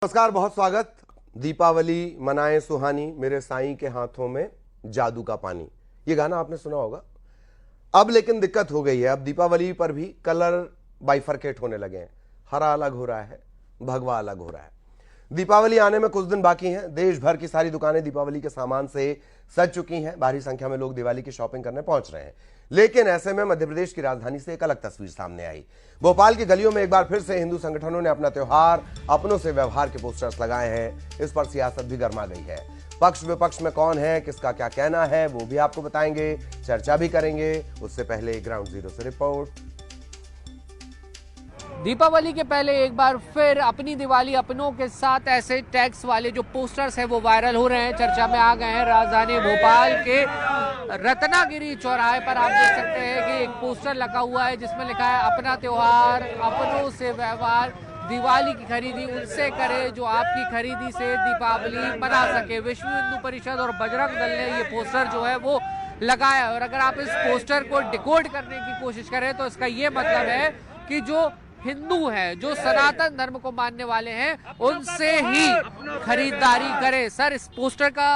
नमस्कार, बहुत स्वागत। दीपावली मनाए सुहानी, मेरे साईं के हाथों में जादू का पानी, ये गाना आपने सुना होगा। अब लेकिन दिक्कत हो गई है। अब दीपावली पर भी कलर बाइफरकेट होने लगे हैं। हरा अलग हो रहा है, भगवा अलग हो रहा है। दीपावली आने में कुछ दिन बाकी हैं। देश भर की सारी दुकानें दीपावली के सामान से सज चुकी हैं। भारी संख्या में लोग दिवाली की शॉपिंग करने पहुंच रहे हैं। लेकिन ऐसे में मध्य प्रदेश की राजधानी से एक अलग तस्वीर सामने आई। भोपाल की गलियों में एक बार फिर से हिंदू संगठनों ने अपना त्योहार अपनों से व्यवहार के पोस्टर्स लगाए हैं। इस पर सियासत भी गर्मा गई है। पक्ष विपक्ष में कौन है, किसका क्या कहना है, वो भी आपको बताएंगे, चर्चा भी करेंगे। उससे पहले ग्राउंड जीरो से रिपोर्ट। दीपावली के पहले एक बार फिर अपनी दिवाली अपनों के साथ ऐसे टैक्स वाले जो पोस्टर्स हैं वो वायरल हो रहे हैं, चर्चा में आ गए हैं। राजधानी भोपाल के रत्नागिरी चौराहे पर आप देख सकते हैं कि एक पोस्टर लगा हुआ है जिसमें लिखा है अपना त्योहार अपनों से व्यवहार, दिवाली की खरीदी उनसे करें जो आपकी खरीदी से दीपावली मना सके। विश्व हिंदू परिषद और बजरंग दल ने ये पोस्टर जो है वो लगाया। और अगर आप इस पोस्टर को डिकोड करने की कोशिश करें तो इसका ये मतलब है कि जो हिंदू हैं, जो सनातन धर्म को मानने वाले हैं, उनसे ही खरीदारी करें। सर, इस पोस्टर का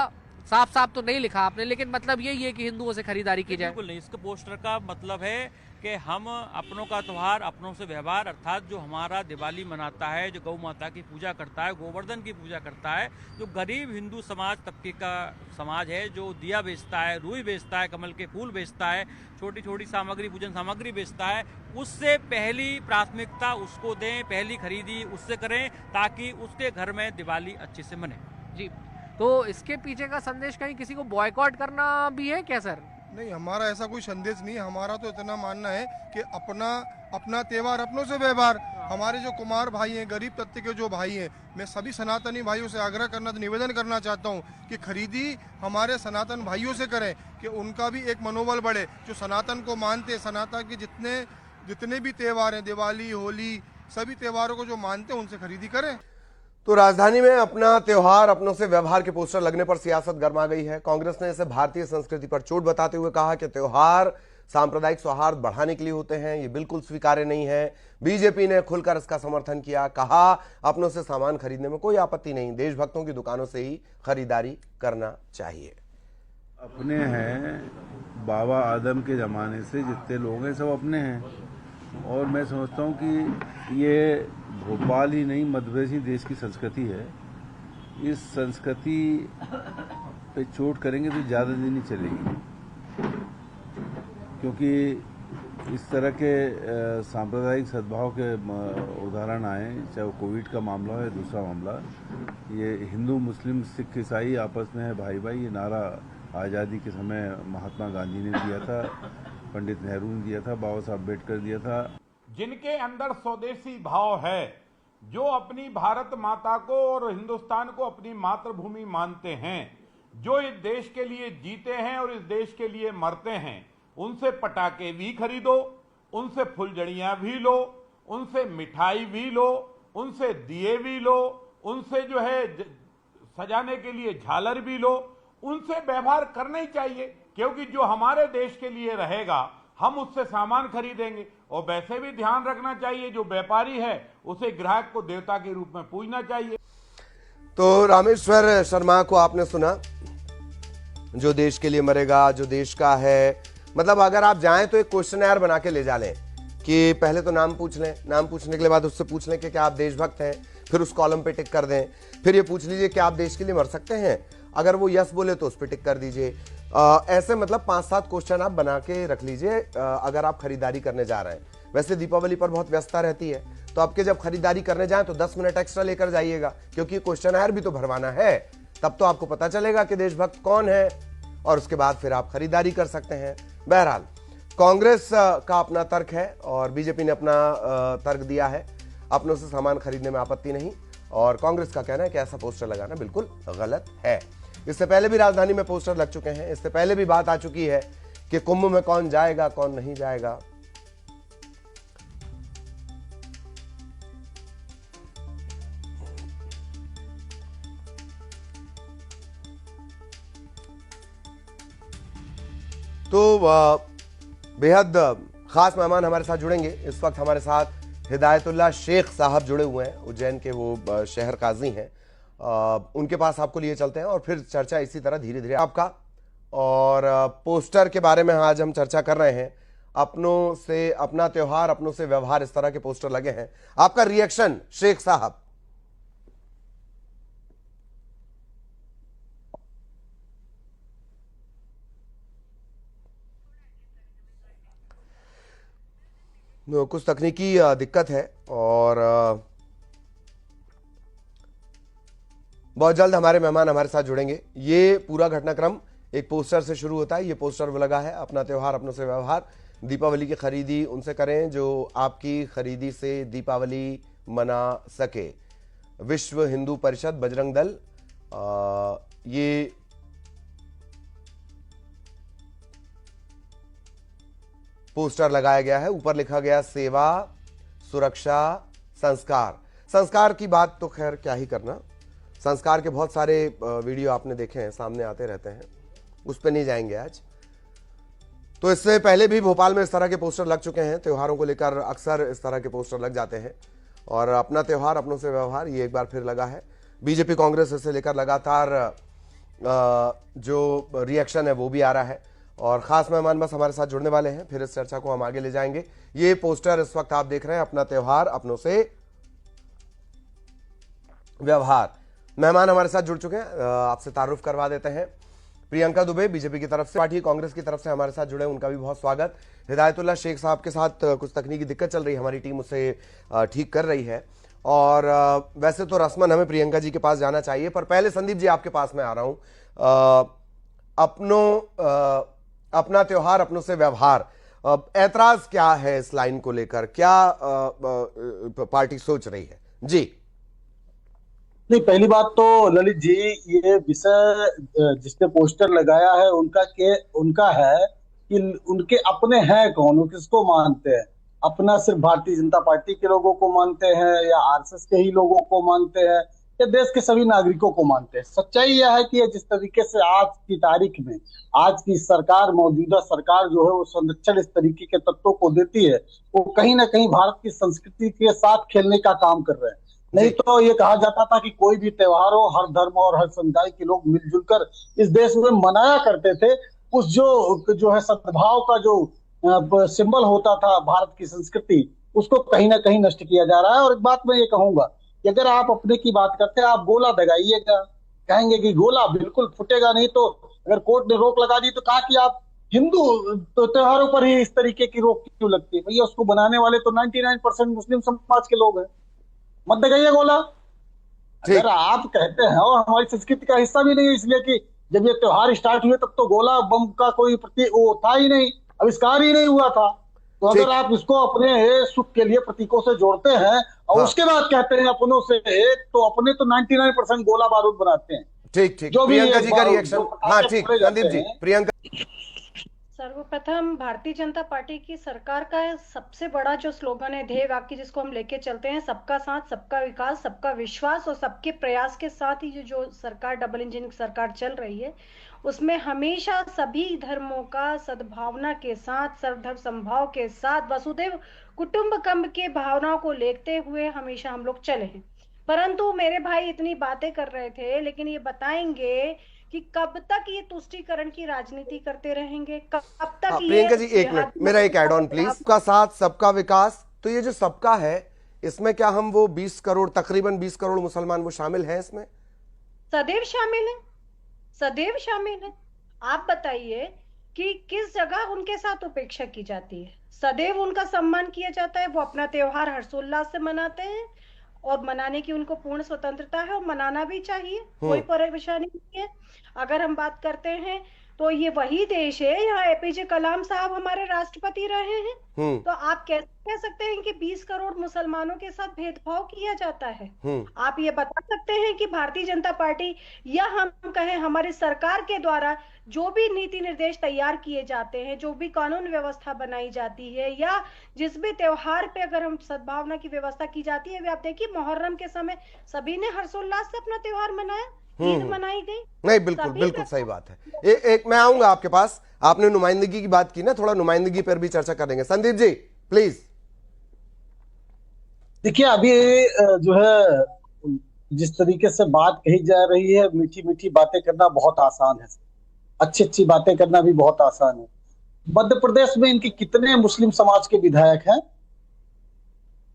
साफ साफ तो नहीं लिखा आपने, लेकिन मतलब यही है कि हिंदुओं से खरीदारी की जाए। बिल्कुल नहीं। इसके पोस्टर का मतलब है कि हम अपनों का त्योहार अपनों से व्यवहार, अर्थात जो हमारा दिवाली मनाता है, जो गौ माता की पूजा करता है, गोवर्धन की पूजा करता है, जो गरीब हिंदू समाज तबके का समाज है, जो दिया बेचता है, रुई बेचता है, कमल के फूल बेचता है, छोटी छोटी सामग्री, पूजन सामग्री बेचता है, उससे पहली प्राथमिकता उसको दें, पहली खरीदी उससे करें ताकि उसके घर में दिवाली अच्छे से मने। जी, तो इसके पीछे का संदेश कहीं किसी को बॉयकॉट करना भी है क्या सर? नहीं, हमारा ऐसा कोई संदेश नहीं। हमारा तो इतना मानना है कि अपना त्योहार अपनों से व्यवहार। हमारे जो कुमार भाई हैं, गरीब तबके के जो भाई हैं, मैं सभी सनातनी भाइयों से आग्रह करना, निवेदन करना चाहता हूं कि खरीदी हमारे सनातन भाइयों से करें, कि उनका भी एक मनोबल बढ़े। जो सनातन को मानते, सनातन के जितने भी त्योहार हैं, दिवाली, होली, सभी त्योहारों को जो मानते हैं उनसे खरीदी करें। तो राजधानी में अपना त्योहार अपनों से व्यवहार के पोस्टर लगने पर सियासत गर्मा गई है। कांग्रेस ने इसे भारतीय संस्कृति पर चोट बताते हुए कहा कि त्योहार सांप्रदायिक सौहार्द बढ़ाने के लिए होते हैं, ये बिल्कुल स्वीकार्य नहीं है। बीजेपी ने खुलकर इसका समर्थन किया, कहा अपनों से सामान खरीदने में कोई आपत्ति नहीं, देशभक्तों की दुकानों से ही खरीदारी करना चाहिए। अपने हैं, बाबा आदम के ज़माने से जितने लोग हैं सब अपने हैं। और मैं समझता हूँ कि ये भोपाल ही नहीं, मध्य प्रदेश ही देश की संस्कृति है। इस संस्कृति पे चोट करेंगे तो ज़्यादा दिन नहीं चलेगी, क्योंकि इस तरह के सांप्रदायिक सद्भाव के उदाहरण आए, चाहे वो कोविड का मामला हो या दूसरा मामला। ये हिंदू, मुस्लिम, सिख, ईसाई आपस में है भाई भाई, ये नारा आज़ादी के समय महात्मा गांधी ने दिया था, पंडित नेहरू ने दिया था, बाबा साहब अम्बेडकर दिया था। जिनके अंदर स्वदेशी भाव है, जो अपनी भारत माता को और हिंदुस्तान को अपनी मातृभूमि मानते हैं, जो इस देश के लिए जीते हैं और इस देश के लिए मरते हैं, उनसे पटाखे भी खरीदो, उनसे फुलझड़ियां भी लो, उनसे मिठाई भी लो, उनसे दिए भी लो, उनसे जो है सजाने के लिए झालर भी लो। उनसे व्यवहार करना ही चाहिए, क्योंकि जो हमारे देश के लिए रहेगा हम उससे सामान खरीदेंगे। और वैसे भी ध्यान रखना चाहिए, जो व्यापारी है उसे ग्राहक को देवता के रूप में पूजना चाहिए। तो रामेश्वर शर्मा को आपने सुना, जो देश के लिए मरेगा, जो देश का है। मतलब अगर आप जाएं तो एक क्वेश्चनर बना के ले जा लें कि पहले तो नाम पूछ लें, नाम पूछने के बाद उससे पूछ लें कि क्या आप देशभक्त हैं, फिर उस कॉलम पे टिक कर दें। फिर ये पूछ लीजिए कि आप देश के लिए मर सकते हैं, अगर वो यस बोले तो उस पर टिक कर दीजिए। ऐसे मतलब 5-7 क्वेश्चन आप बना के रख लीजिए अगर आप खरीदारी करने जा रहे हैं। वैसे दीपावली पर बहुत व्यस्तता रहती है, तो आपके जब खरीदारी करने जाएं तो 10 मिनट एक्स्ट्रा लेकर जाइएगा, क्योंकि क्वेश्चनर भी तो भरवाना है। तब तो आपको पता चलेगा कि देशभक्त कौन है, और उसके बाद फिर आप खरीदारी कर सकते हैं। बहरहाल, कांग्रेस का अपना तर्क है और बीजेपी ने अपना तर्क दिया है। अपनों से सामान खरीदने में आपत्ति नहीं, और कांग्रेस का कहना है कि ऐसा पोस्टर लगाना बिल्कुल गलत है। इससे पहले भी राजधानी में पोस्टर लग चुके हैं। इससे पहले भी बात आ चुकी है कि कुंभ में कौन जाएगा, कौन नहीं जाएगा। तो बेहद खास मेहमान हमारे साथ जुड़ेंगे। इस वक्त हमारे साथ हिदायतुल्लाह शेख साहब जुड़े हुए हैं, उज्जैन के वो शहर काजी हैं। उनके पास आपको लिए चलते हैं और फिर चर्चा इसी तरह धीरे धीरे आपका। और पोस्टर के बारे में आज हम चर्चा कर रहे हैं। अपनों से अपना त्योहार, अपनों से व्यवहार, इस तरह के पोस्टर लगे हैं। आपका रिएक्शन शेख साहब? कुछ तकनीकी दिक्कत है और बहुत जल्द हमारे मेहमान हमारे साथ जुड़ेंगे। ये पूरा घटनाक्रम एक पोस्टर से शुरू होता है। ये पोस्टर वो लगा है, अपना त्योहार अपनों से व्यवहार। दीपावली की खरीदी उनसे करें जो आपकी खरीदी से दीपावली मना सके। विश्व हिंदू परिषद, बजरंग दल, ये पोस्टर लगाया गया है। ऊपर लिखा गया सेवा, सुरक्षा, संस्कार। संस्कार की बात तो खैर क्या ही करना, संस्कार के बहुत सारे वीडियो आपने देखे हैं, सामने आते रहते हैं, उस पर नहीं जाएंगे आज। तो इससे पहले भी भोपाल में इस तरह के पोस्टर लग चुके हैं। त्योहारों को लेकर अक्सर इस तरह के पोस्टर लग जाते हैं। और अपना त्योहार अपनों से व्यवहार, ये एक बार फिर लगा है। बीजेपी कांग्रेस इसे लेकर लगातार जो रिएक्शन है वो भी आ रहा है। और खास मेहमान बस हमारे साथ जुड़ने वाले हैं, फिर इस चर्चा को हम आगे ले जाएंगे। ये पोस्टर इस वक्त आप देख रहे हैं, अपना त्योहार अपनों से व्यवहार। मेहमान हमारे साथ जुड़ चुके हैं, आपसे तारुफ करवा देते हैं। प्रियंका दुबे बीजेपी की तरफ से, पार्टी कांग्रेस की तरफ से हमारे साथ जुड़े, उनका भी बहुत स्वागत। हिदायतुल्लाह शेख साहब के साथ कुछ तकनीकी दिक्कत चल रही है, हमारी टीम उससे ठीक कर रही है। और वैसे तो रस्मन हमें प्रियंका जी के पास जाना चाहिए, पर पहले संदीप जी आपके पास मैं आ रहा हूं। अपना त्योहार अपनों से व्यवहार, ऐतराज क्या है इस लाइन को लेकर? क्या पार्टी सोच रही है? जी नहीं, पहली बात तो ललित जी, ये विषय जिसने पोस्टर लगाया है उनका है कि उनके अपने हैं कौन, वो किसको मानते हैं। अपना सिर्फ भारतीय जनता पार्टी के लोगों को मानते हैं या आरएसएस के ही लोगों को मानते हैं या देश के सभी नागरिकों को मानते हैं। सच्चाई यह है कि जिस तरीके से आज की तारीख में आज की सरकार, मौजूदा सरकार जो है वो संरक्षण इस तरीके के तत्वों को देती है, वो कहीं ना कहीं भारत की संस्कृति के साथ खेलने का काम कर रहे हैं। नहीं तो ये कहा जाता था कि कोई भी त्योहार हो, हर धर्म और हर समुदाय के लोग मिलजुल कर इस देश में मनाया करते थे। उस जो है सद्भाव का जो सिंबल होता था भारत की संस्कृति, उसको कहीं ना कहीं नष्ट किया जा रहा है। और एक बात मैं ये कहूंगा कि अगर आप अपने की बात करते हैं, आप गोला दगाइएगा, कहेंगे कि गोला बिल्कुल फूटेगा नहीं। तो अगर कोर्ट ने रोक लगा दी तो कहा कि आप हिंदू त्योहारों पर ही इस तरीके की रोक क्यों लगती है? भैया उसको बनाने वाले तो 99% मुस्लिम समाज के लोग हैं, मत दगाइए गोला। अगर आप कहते हैं, और हमारी संस्कृति का हिस्सा भी नहीं है, इसलिए कि जब ये त्योहार स्टार्ट हुए तब तो गोला बम का कोई वो था ही नहीं, आविष्कार ही नहीं हुआ था। तो अगर आप इसको अपने सुख के लिए प्रतीकों से जोड़ते हैं और उसके बाद कहते हैं अपनों से, तो अपने तो 99% गोला बारूद बनाते हैं। ठीक, प्रियंका जी का रिएक्शन। हाँ ठीक, संदीप जी, प्रियंका। सर्वप्रथम भारतीय जनता पार्टी की सरकार का सबसे बड़ा जो स्लोगन है, ध्येय वाक्य जिसको हम लेके चलते हैं, सबका साथ, सबका विकास, सबका विश्वास और सबके प्रयास के साथ ही जो सरकार, डबल इंजन की सरकार चल रही है, उसमें हमेशा सभी धर्मों का सद्भावना के साथ, सर्वधर्म समभाव के साथ, वसुधैव कुटुंबकम के भावनाओं को लेते हुए हमेशा हम लोग चले हैं। परंतु मेरे भाई इतनी बातें कर रहे थे, लेकिन ये बताएंगे कि कब तक ये तुष्टीकरण की राजनीति करते रहेंगे? कब तक? प्रियंका जी एक मिनट, मेरा एक ऐड ऑन प्लीज। सबका साथ, सबका विकास, तो ये जो सबका है, इसमें क्या हम वो 20 करोड़, तकरीबन 20 करोड़ मुसलमान वो शामिल हैं इसमें? सदैव शामिल है, सदैव शामिल है। आप बताइए कि किस जगह उनके साथ उपेक्षा की जाती है? सदैव उनका सम्मान किया जाता है। वो अपना त्योहार हर्षोल्लास से मनाते हैं और मनाने की उनको पूर्ण स्वतंत्रता है और मनाना भी चाहिए, कोई परेशानी नहीं है। अगर हम बात करते हैं तो ये वही देश है, यहाँ एपीजे कलाम साहब हमारे राष्ट्रपति रहे हैं। तो आप कैसे कह सकते हैं कि 20 करोड़ मुसलमानों के साथ भेदभाव किया जाता है? आप ये बता सकते हैं कि भारतीय जनता पार्टी या हम कहें हमारी सरकार के द्वारा जो भी नीति निर्देश तैयार किए जाते हैं, जो भी कानून व्यवस्था बनाई जाती है, या जिस भी त्योहार पे अगर हम सद्भावना की व्यवस्था की जाती है, आप देखिए मुहर्रम के समय सभी ने हर्षोल्लास से अपना त्योहार मनाया, ईद मनाई गई। नहीं, बिल्कुल सही बात है। एक मैं आऊंगा आपके पास, आपने नुमाइंदगी की बात की ना, थोड़ा नुमाइंदगी पर भी चर्चा करेंगे। संदीप जी प्लीज। देखिए अभी जो है जिस तरीके से बात कही जा रही है, मीठी मीठी बातें करना बहुत आसान है, अच्छी अच्छी बातें करना भी बहुत आसान है। मध्य प्रदेश में इनके कितने मुस्लिम समाज के विधायक हैं?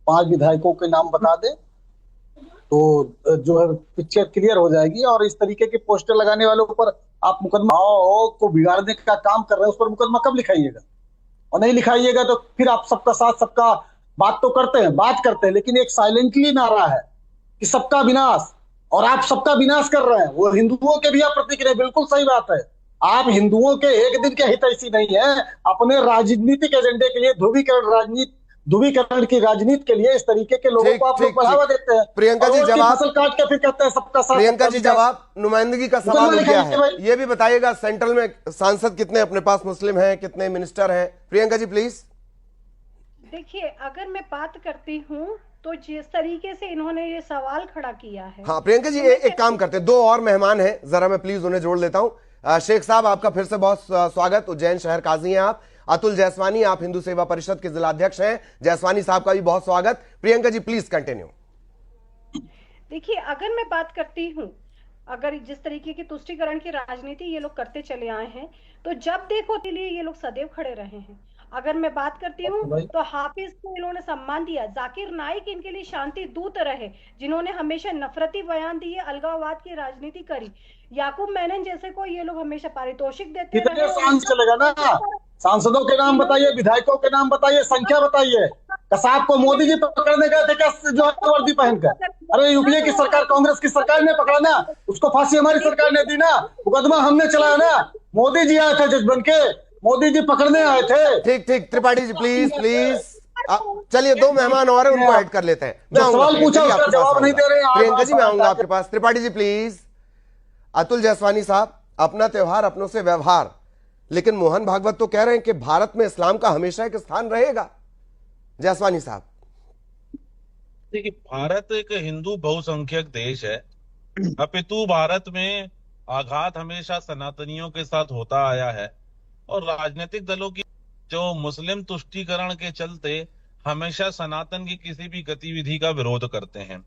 5 विधायकों के नाम बता दे तो जो है पिक्चर क्लियर हो जाएगी। और इस तरीके के पोस्टर लगाने वालों पर आप मुकदमा को बिगाड़ने का काम कर रहे हैं, उस पर मुकदमा कब लिखाइएगा? और नहीं लिखाइएगा तो फिर आप सबका साथ सबका बात तो बात करते हैं, लेकिन एक साइलेंटली नारा है कि सबका विनाश, और आप सबका विनाश कर रहे हैं। वो हिंदुओं के भी आप प्रतीक रहे, बिल्कुल सही बात है। आप हिंदुओं के एक दिन के हितैषी नहीं है, अपने राजनीतिक एजेंडे के लिए ध्रुवीकरण की राजनीति के लिए इस तरीके के लोगों को आप लोग बढ़ावा देते हैं। प्रियंका जी जवाब, फसल काट के फिर कहते हैं सबका साथ। प्रियंका जी जवाब, नुमाइंदगी का सवाल क्या है ये भी बताइएगा। सेंट्रल में सांसद कितने अपने पास मुस्लिम हैं, कितने मिनिस्टर हैं? प्रियंका जी प्लीज। देखिए, अगर मैं बात करती हूँ तो जिस तरीके से इन्होंने ये सवाल खड़ा किया है। हाँ प्रियंका जी, एक काम करते हैं, 2 और मेहमान हैं, जरा मैं प्लीज उन्हें जोड़ लेता हूं। शेख साहब आपका फिर से बहुत स्वागत। उज्जैन शहर काजी हैं आप। अतुल जायसवानी, आप हिंदू सेवा परिषद के जिलाध्यक्ष हैं। जायसवानी साहब का भी बहुत स्वागत। Priyanka ji please continue. देखिए, अगर मैं बात करती हूँ, अगर जिस तरीके की तुष्टीकरण की राजनीति ये लोग करते चले आए हैं, तो जब देखो के लिए ये लोग सदैव खड़े रहे हैं। अगर मैं बात करती हूँ तो हाफिज को इन्होंने सम्मान दिया, जाकिर नाइक इनके लिए शांति दूत रहे, जिन्होंने हमेशा नफरती बयान दिए, अलगाववाद की राजनीति करी। याकूब मेनन जैसे को ये लोग हमेशा पारितोषिक देते रहे। कितने सांसद चलेगा ना? सांसदों के नाम बताइए, विधायकों के नाम बताइए, संख्या बताइए। कसाब को मोदी जी पकड़ने गए थे क्या जो है वर्दी पहनकर? अरे यूपीए की सरकार, कांग्रेस की सरकार ने पकड़ा ना, उसको फांसी हमारी सरकार ने दी ना, मुकदमा हमने चलाया ना। मोदी जी आए थे जज बन के, मोदी जी पकड़ने आए थे। ठीक ठीक, त्रिपाठी जी प्लीज प्लीज। चलिए 2 मेहमान और हैं, उनको ऐड कर लेते हैं। मैं सवाल पूछा उसका जवाब नहीं दे रहे हैं। प्रियंका जी मैं आऊंगा आपके पास। त्रिपाठी जी प्लीज। अतुल जायसवानी साहब, अपना त्योहार अपनों से व्यवहार, लेकिन मोहन भागवत तो कह रहे हैं कि भारत में इस्लाम का हमेशा एक स्थान रहेगा। जायसवानी साहब। देखिए, भारत एक हिंदू बहुसंख्यक देश है, अपितु भारत में आघात हमेशा सनातनियों के साथ होता आया है, और राजनीतिक दलों की जो मुस्लिम तुष्टीकरण के चलते हमेशा सनातन की किसी भी गतिविधि का विरोध करते हैं।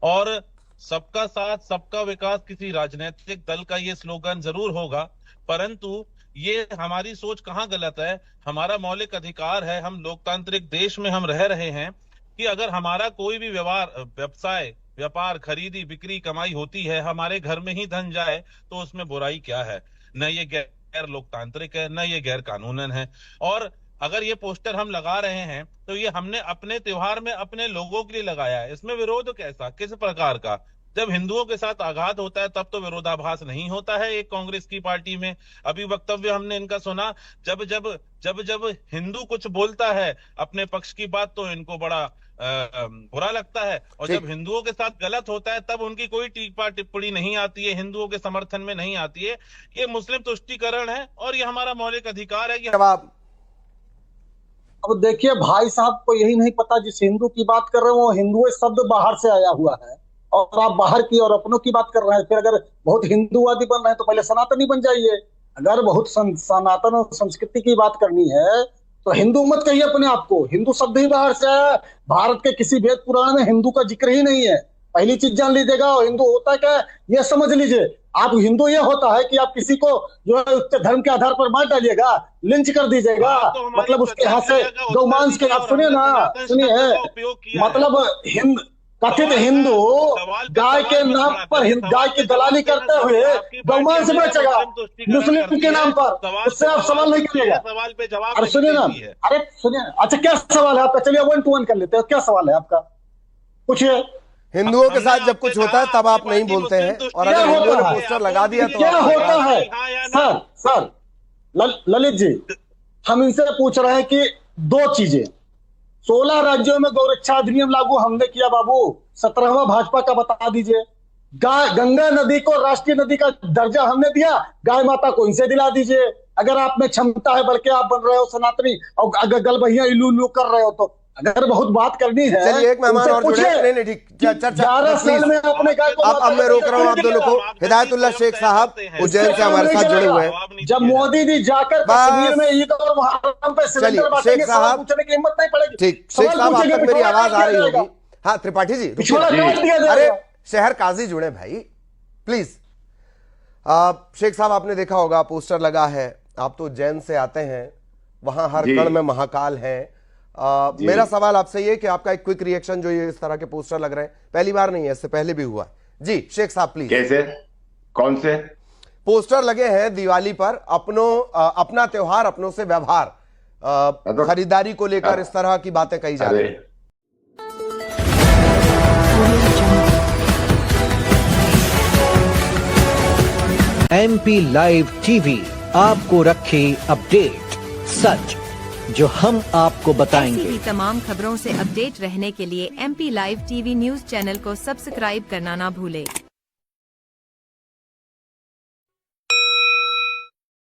और सबका साथ सबका विकास किसी राजनीतिक दल का ये स्लोगन जरूर होगा, परंतु ये हमारी सोच कहाँ गलत है। हमारा मौलिक अधिकार है, हम लोकतांत्रिक देश में हम रह रहे हैं, कि अगर हमारा कोई भी व्यवसाय व्यापार खरीदी बिक्री कमाई होती है, हमारे घर में ही धन जाए तो उसमें बुराई क्या है? न ये गैर लोकतांत्रिक है, न ये गैर कानूनन है। और अगर ये पोस्टर हम लगा रहे हैं तो ये हमने अपने त्योहार में अपने लोगों के लिए लगाया है, इसमें विरोध कैसा, किस प्रकार का? जब हिंदुओं के साथ आघात होता है तब तो विरोधाभास नहीं होता है एक कांग्रेस की पार्टी में। अभी वक्तव्य हमने इनका सुना, जब जब जब जब हिंदू कुछ बोलता है अपने पक्ष की बात तो इनको बड़ा बुरा लगता है, और जब हिंदुओं के साथ गलत होता है तब उनकी कोई टीका टिप्पणी नहीं आती है, हिंदुओं के समर्थन में नहीं आती है। ये मुस्लिम तुष्टीकरण है और ये हमारा मौलिक अधिकार है। जवाब। अब देखिए भाई साहब को यही नहीं पता, जिस हिंदू की बात कर रहे हैं वो हिंदू शब्द बाहर से आया हुआ है, और आप बाहर की और अपनों की बात कर रहे हैं। फिर अगर बहुत हिंदूवादी बन रहे हैं तो पहले सनातनी बन जाइए। अगर बहुत सनातन और संस्कृति की बात करनी है तो हिंदू मत कहिए अपने आप को, हिंदू शब्द ही बाहर से आया। भारत के किसी वेद पुराण में हिंदू का जिक्र ही नहीं है। पहली चीज जान लीजिएगा, हिंदू होता क्या है ये समझ लीजिए। आप हिंदू ये होता है कि आप किसी को जो है उसके धर्म के आधार पर मार डालिएगा, लिंच कर दीजिएगा, मतलब उसके हाथ से गौमांस के, आप सुनिए ना, सुनिए, मतलब कथित हिंदू गाय के नाम पर गाय की दलाली करते हुए गौमांस बेचेगा मुस्लिम के नाम पर, उससे आप सवाल नहीं करिएगा। सवाल पे जवाब। अरे सुनिए ना, अरे सुनिए, अच्छा क्या सवाल है आपका? चलिए 1 to 1 कर लेते हैं, क्या सवाल है आपका, पूछिए। हिंदुओं के साथ जब कुछ होता है तब आप नहीं बोलते हैं, और अगर हिंदुओं ने पोस्टर लगा दिया तो क्या होता है? सर ललित जी, हम इनसे पूछ रहे हैं कि 2 चीजें। 16 राज्यों में गौरक्षा अधिनियम लागू हमने किया बाबू, 17वां भाजपा का बता दीजिए। गंगा नदी को राष्ट्रीय नदी का दर्जा हमने दिया, गाय माता को इनसे दिला दीजिए। अगर आप में क्षमता है, बल्कि आप बन रहे हो सनातनी और अगर गलबहिया इलू इलू कर रहे हो, तो अगर बहुत बात करनी है, चलिए एक मेहमान और जुड़े। नहीं ठीक, चर्चा अब मैं रोक रहा हूँ आप दोनों को। हिदायतुल्लाह शेख साहब उज्जैन से हमारे साथ जुड़े हुए हैं। जब मोदी जी जाकर कश्मीर में ईद और मुहर्रम पे सिलेंडर बांटेंगे, सवाल पूछने की हिम्मत नहीं पड़ेगी। ठीक, शेख साहब आप तक मेरी आवाज आ रही होगी। हाँ त्रिपाठी जी रुकिए। पिछवाड़ा काट दिया अरे जाएगा। शहर काजी जुड़े भाई प्लीज। शेख साहब आपने देखा होगा पोस्टर लगा है, आप तो उज्जैन से आते हैं, वहां हर कण में महाकाल है। मेरा सवाल आपसे ये कि आपका एक क्विक रिएक्शन, जो ये इस तरह के पोस्टर लग रहे हैं, पहली बार नहीं है, इससे पहले भी हुआ है जी। शेख साहब प्लीज। कैसे, कौन से पोस्टर लगे हैं दिवाली पर, अपना त्योहार अपनों से व्यवहार, खरीदारी को लेकर इस तरह की बातें कही जा रही है। MP लाइव टीवी आपको रखे अपडेट, सच जो हम आपको बताएंगे। ऐसी ही तमाम खबरों से अपडेट रहने के लिए MP live TV news channel को सब्सक्राइब करना ना भूले।